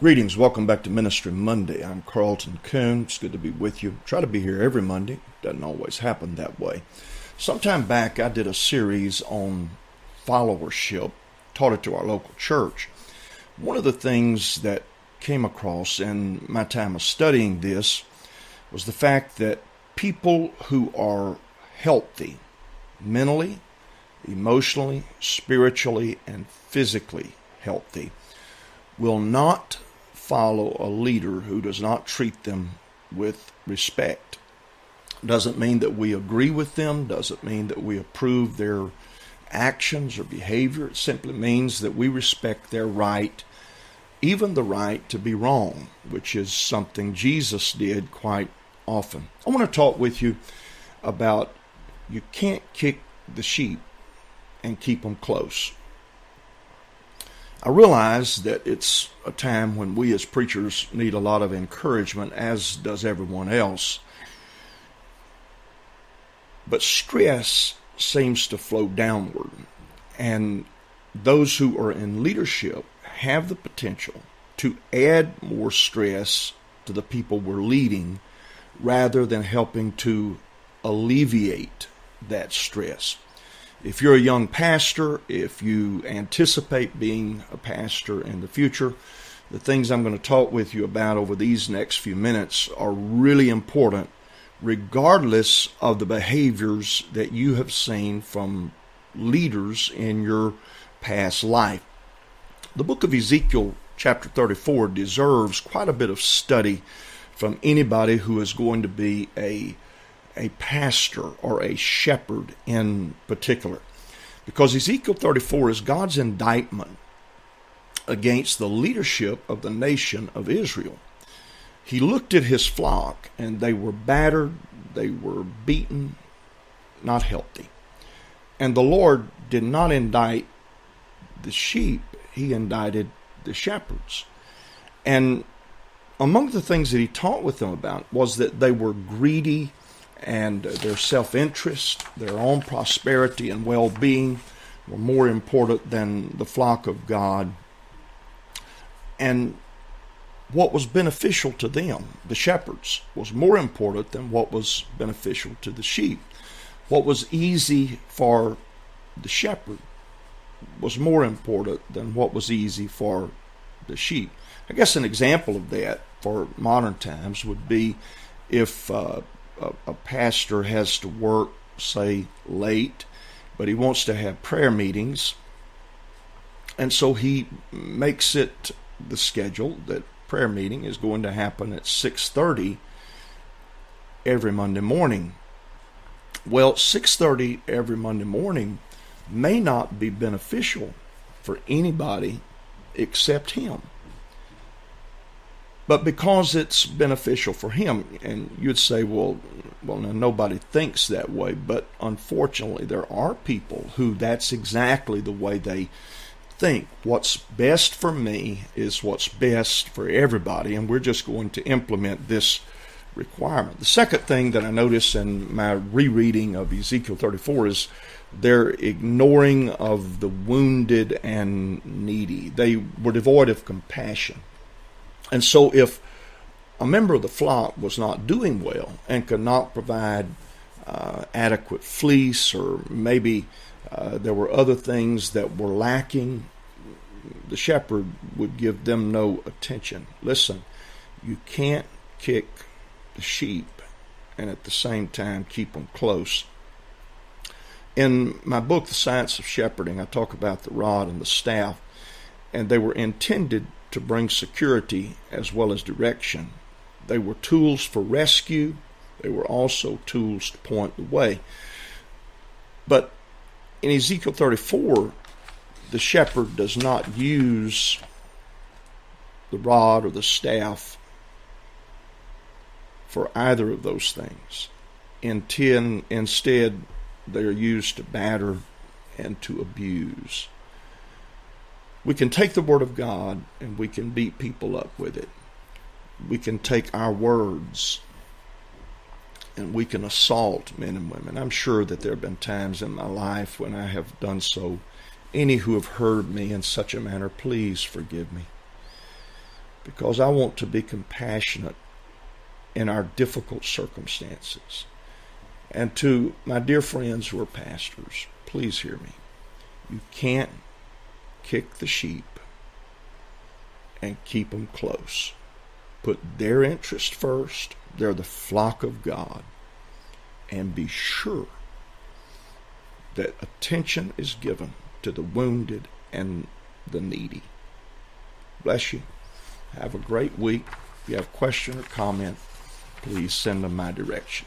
Greetings, welcome back to Ministry Monday. I'm Carlton, Coon. It's good to be with you. Try to be here every Monday. Doesn't always happen that way. Sometime back, I did a series on followership, taught it to our local church. One of the things that came across in my time of studying this was the fact that people who are healthy, mentally, emotionally, spiritually, and physically healthy, will not follow a leader who does not treat them with respect. Doesn't mean that we agree with them, doesn't mean that we approve their actions or behavior. It simply means that we respect their right, even the right to be wrong, which is something Jesus did quite often. I want to talk with you about you can't kick the sheep and keep them close. I realize that it's a time when we as preachers need a lot of encouragement, as does everyone else. But stress seems to flow downward, and those who are in leadership have the potential to add more stress to the people we're leading rather than helping to alleviate that stress. If you're a young pastor, if you anticipate being a pastor in the future, the things I'm going to talk with you about over these next few minutes are really important, regardless of the behaviors that you have seen from leaders in your past life. The book of Ezekiel, chapter 34, deserves quite a bit of study from anybody who is going to be a pastor or a shepherd in particular. Because Ezekiel 34 is God's indictment against the leadership of the nation of Israel. He looked at his flock and they were battered, they were beaten, not healthy. And the Lord did not indict the sheep, he indicted the shepherds. And among the things that he taught with them about was that they were greedy, and their self-interest, their own prosperity and well-being were more important than the flock of God. And what was beneficial to them, the shepherds, was more important than what was beneficial to the sheep. What was easy for the shepherd was more important than what was easy for the sheep. I guess an example of that for modern times would be if a pastor has to work, say, late, but he wants to have prayer meetings, and so he makes it the schedule that prayer meeting is going to happen at 6:30 every Monday morning. Well, 6:30 every Monday morning may not be beneficial for anybody except him. But because it's beneficial for him, and you'd say, well, now nobody thinks that way, but unfortunately there are people who that's exactly the way they think. What's best for me is what's best for everybody, and we're just going to implement this requirement. The second thing that I notice in my rereading of Ezekiel 34 is their ignoring of the wounded and needy. They were devoid of compassion. And so if a member of the flock was not doing well and could not provide adequate fleece, or maybe there were other things that were lacking, the shepherd would give them no attention. Listen, you can't kick the sheep and at the same time keep them close. In my book, The Science of Shepherding, I talk about the rod and the staff, and they were intended to bring security as well as direction. They were tools for rescue. They were also tools to point the way. But in Ezekiel 34, the shepherd does not use the rod or the staff for either of those things. Instead, they are used to batter and to abuse. We can take the Word of God and we can beat people up with it. We can take our words and we can assault men and women. I'm sure that there have been times in my life when I have done so. Any who have heard me in such a manner, please forgive me. because I want to be compassionate in our difficult circumstances. And to my dear friends who are pastors, please hear me. You can't kick the sheep and keep them close. Put their interest first. They're the flock of God. And be sure that attention is given to the wounded and the needy. Bless you. Have a great week. If you have a question or comment, please send them my direction.